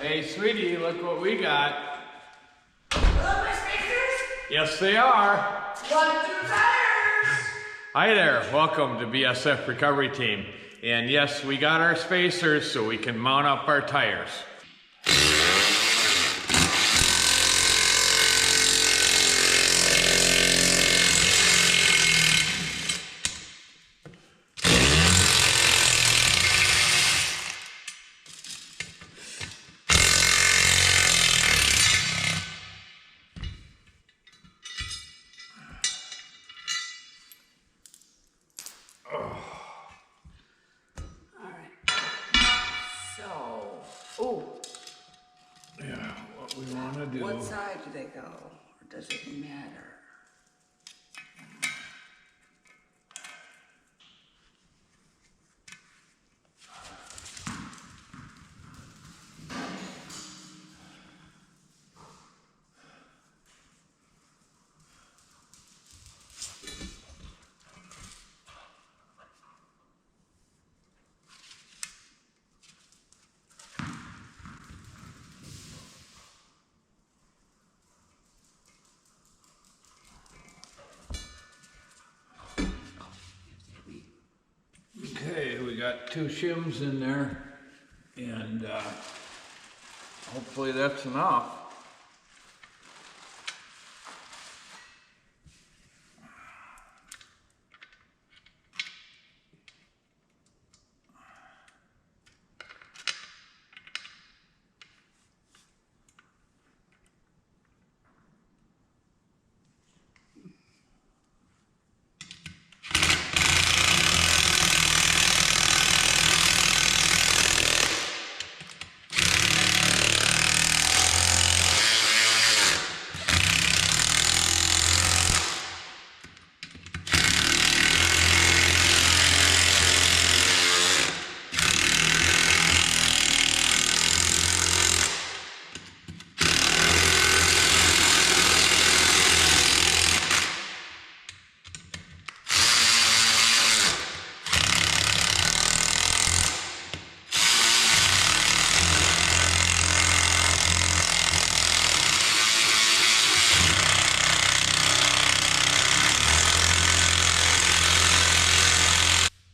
Hey, sweetie, look what we got. Hello, my spacers. Yes, they are. 1, 2 tires. Hi there. Welcome to BSF Recovery Team. And yes, we got our spacers so we can mount up our tires. Yeah, what we want to do. What side do they go? Or does it matter? Okay, we got 2 shims in there, and hopefully that's enough.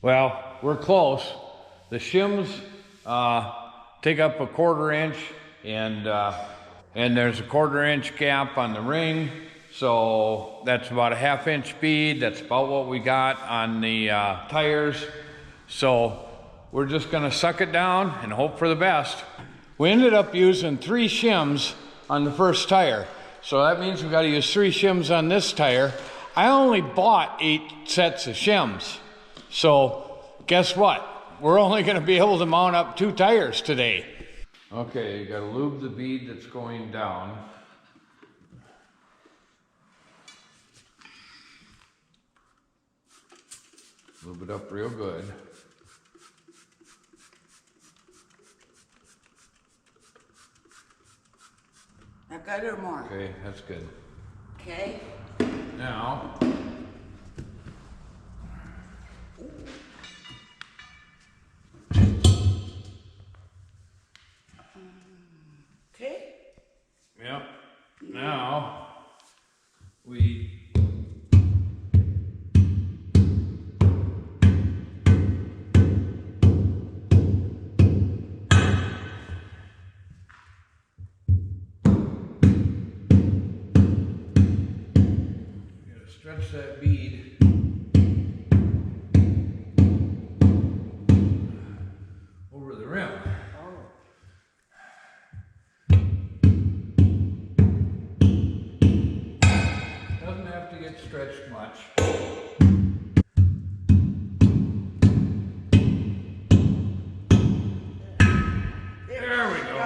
Well, we're close. The shims take up a 1/4 inch, and there's a 1/4 inch gap on the ring, so that's about a 1/2 inch bead. That's about what we got on the tires. So we're just gonna suck it down and hope for the best. We ended up using 3 shims on the first tire, so that means we got to use 3 shims on this tire. I only bought 8 sets of shims. So, guess what? We're only going to be able to mount up 2 tires today. Okay, you got to lube the bead that's going down. Lube it up real good. Not good or more? Okay, that's good. Okay. Now, Okay. yep. Now, we gotta stretch that bead. Over the rim. Doesn't have to get stretched much. There we go.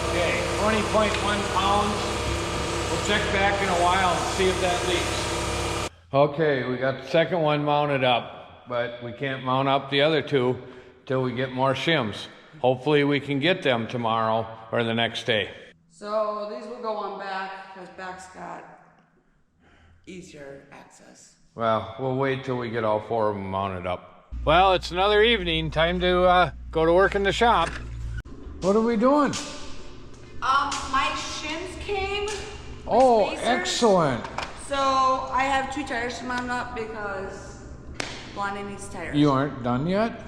Okay, 20.1 pounds. We'll check back in a while and see if that leaks. Okay, we got the second one mounted up, but we can't mount up the other 2 till we get more shims. Hopefully we can get them tomorrow or the next day. So So these will go on back because back's got easier access. Well, we'll wait till we get all 4 of them mounted up. Well, it's another evening. Time to go to work in the shop. What are we doing? My shims came. Oh, Spacers. excellent. So I have 2 tires to mount up because Blondie needs tires. You aren't done yet?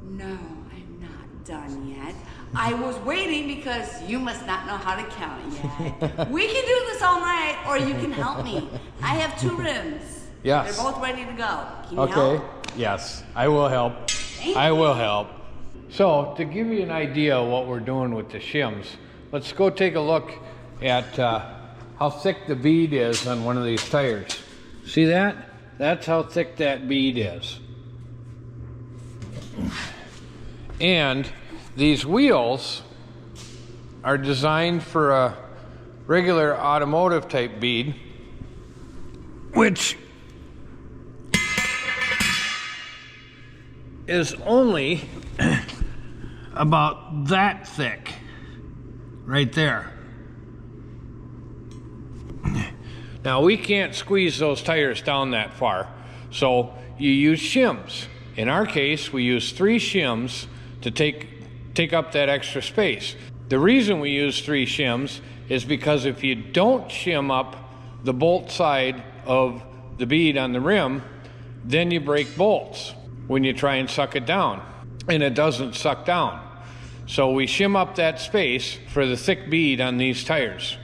No, I'm not done yet. I was waiting because you must not know how to count yet. We can do this all night, or you can help me. I have 2 rims. Yes. They're both ready to go. Can you help? Yes, I will help. I will help. So, to give you an idea of what we're doing with the shims, let's go take a look at how thick the bead is on one of these tires. See that? That's how thick that bead is. And these wheels are designed for a regular automotive type bead, which is only about that thick right there. Now we can't squeeze those tires down that far, so you use shims. In our case, we use 3 shims to take up that extra space. The reason we use 3 shims is because if you don't shim up the bolt side of the bead on the rim, then you break bolts when you try and suck it down, and it doesn't suck down. So we shim up that space for the thick bead on these tires,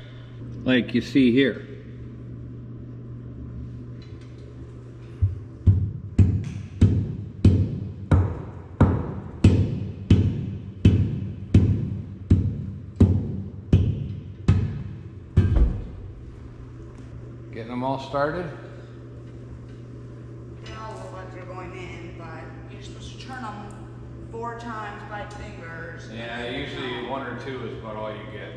like you see here. Getting them all started? They all look like they're going in, but you're supposed to turn them 4 times by fingers. Yeah, usually 1 or 2 is about all you get.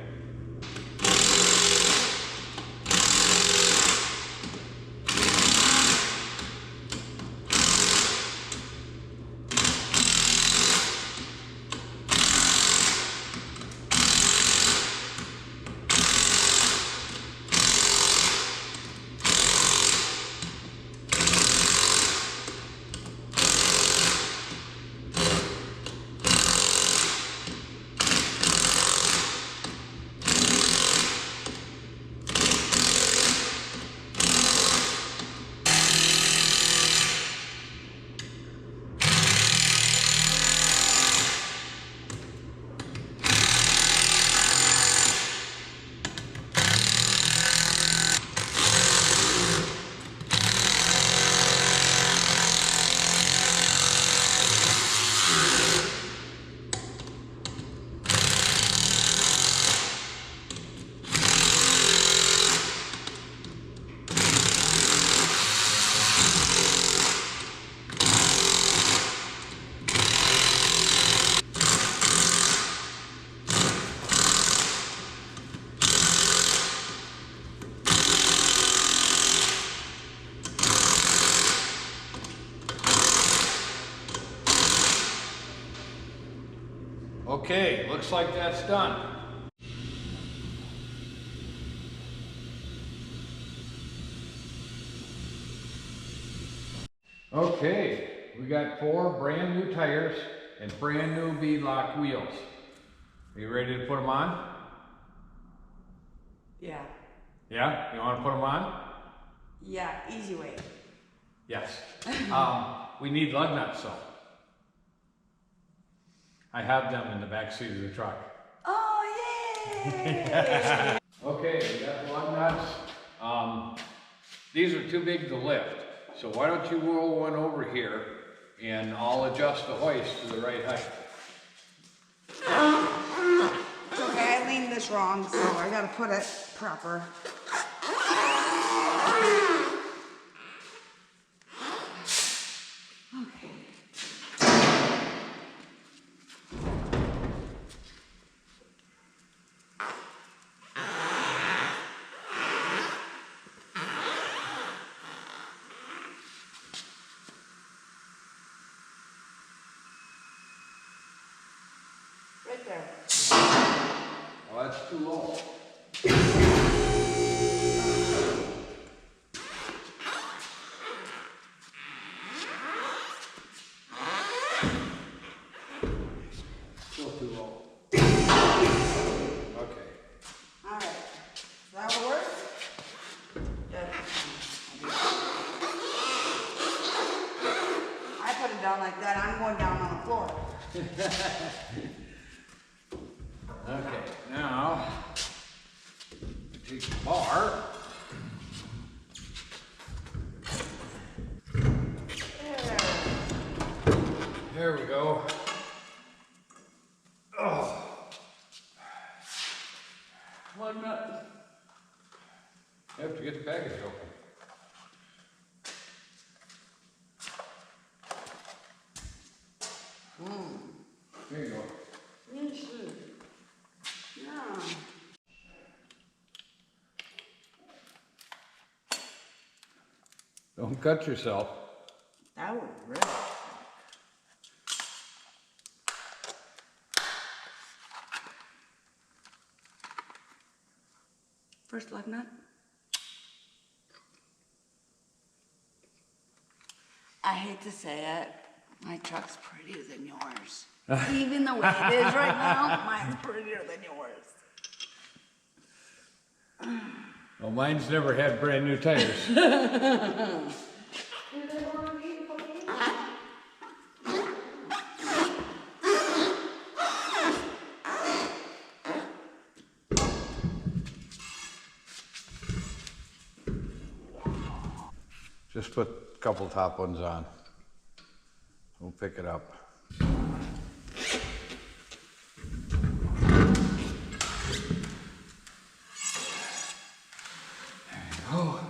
Okay, looks like that's done. Okay, we got 4 brand new tires and brand new beadlock wheels. Are you ready to put them on? Yeah. Yeah? You want to put them on? Yeah, easy way. Yes. We need lug nuts though. I have them in the back seat of the truck. Oh, yay! Okay, we got the lug nuts. These are too big to lift, so why don't you roll one over here and I'll adjust the hoist to the right height. Okay, I leaned this wrong, so I gotta put it proper. Okay. Right there. Well, that's that's too low. Still too low. Okay. All right. That will work? Good. I put it down like that. I'm going down on the floor. Okay, now take the bar. There we go. Oh. One minute. You have to get the package open. There you go. Yes. Yeah. Don't cut yourself. That would really. First lug nut. I hate to say it, my truck's prettier than yours. Even the way it is right now, mine's prettier than yours. Well, mine's never had brand new tires. Just put a couple top ones on. We'll pick it up. Oh.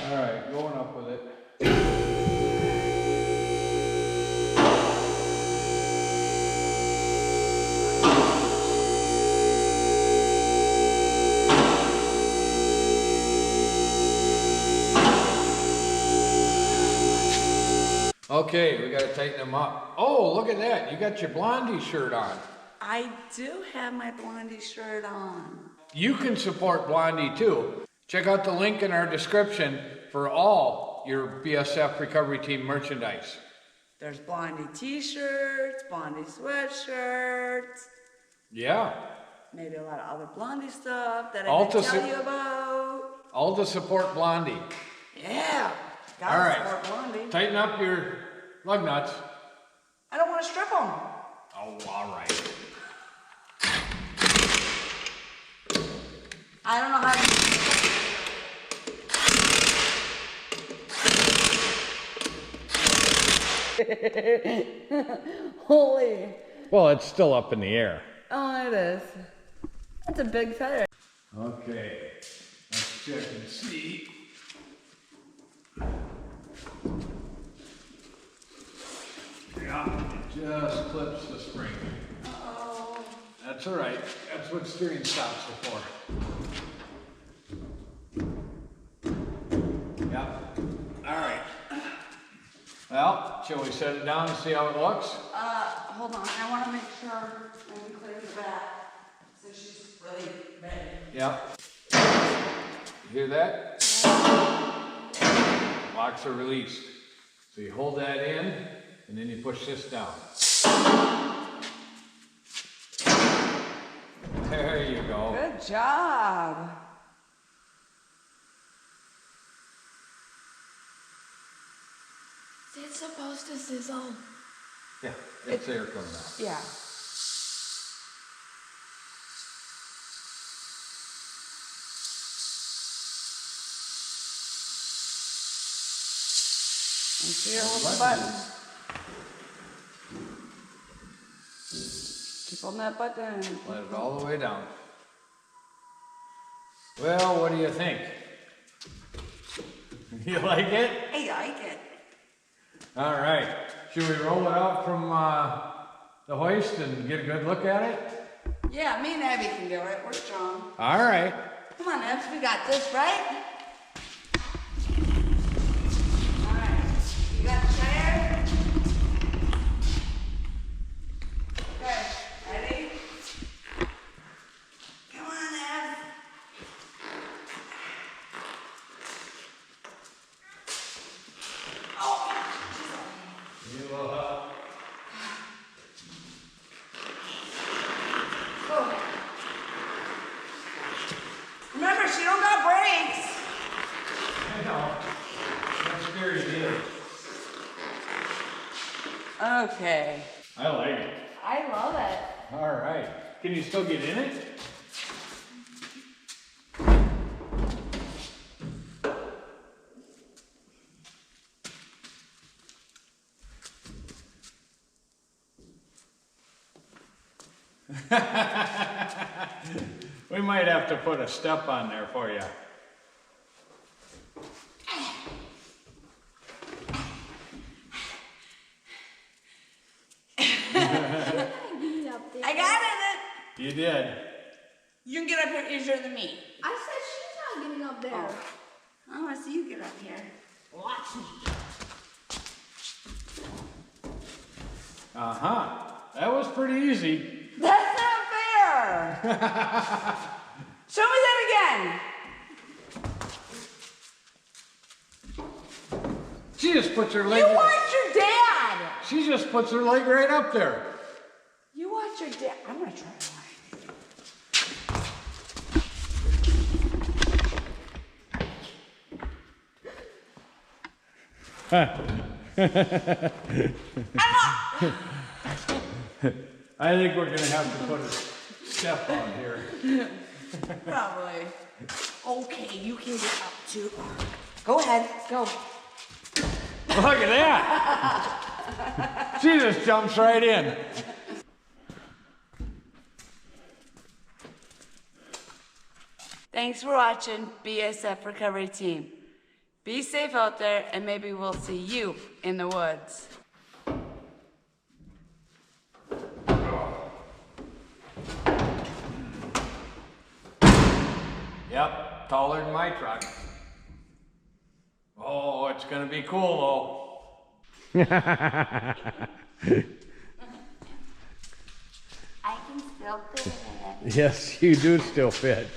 All right, going up with it. Okay, we gotta tighten them up. Oh, look at that. You got your Blondie shirt on. I do have my Blondie shirt on. You can support Blondie too. Check out the link in our description for all your BSF Recovery Team merchandise. There's Blondie t-shirts, Blondie sweatshirts, Yeah. maybe a lot of other Blondie stuff that I All didn't to tell you about. All to support Blondie. Yeah, All gotta right. support Blondie. Tighten up your lug nuts. I don't want to strip them. Oh, all right. I don't know how to. Holy. Well, it's still up in the air. Oh, it is. That's a big feather. Okay, let's check and see. Yeah, it just clips the spring. Uh-oh. That's all right. That's what steering stops are for. Yep. All right. Well, shall we set it down and see how it looks? Hold on. I want to make sure we clear the back. So she's really ready. Yep. You hear that? Locks are released. So you hold that in, and then you push this down. There you go. Good job. Is it supposed to sizzle? Yeah, it's air coming out. Yeah. And see your little button. Keep on that button. Let it all the way down. Well, what do you think? You like it? I like it. All right. Should we roll it out from the hoist and get a good look at it? Yeah, me and Abby can do it. We're strong. All right. Come on, Abs, we got this, right? All right. You got the tire? Okay, ready? Come on, Abs. You will help. Remember, she don't got brakes. I know. That's scary, deal. Okay. I like it. I love it. All right. Can you still get in it? We might have to put a step on there for you. I got it. You did. You can get up here easier than me. I said she's not getting up there. Oh. I want to see you get up here. Watch me. Uh-huh. That was pretty easy. That's not fair. Show me that again. She just puts her leg. You watch your dad. She just puts her leg right up there. You watch your dad. I'm gonna try I think we're gonna have to put a step on here. Probably. Okay, you can get up too. Go ahead. Go. Look at that. She just jumps right in. Thanks for watching BSF Recovery Team. Be safe out there, and maybe we'll see you in the woods. Yep, taller than my truck. Oh, it's gonna be cool though. I can still fit in it. Yes, you do still fit.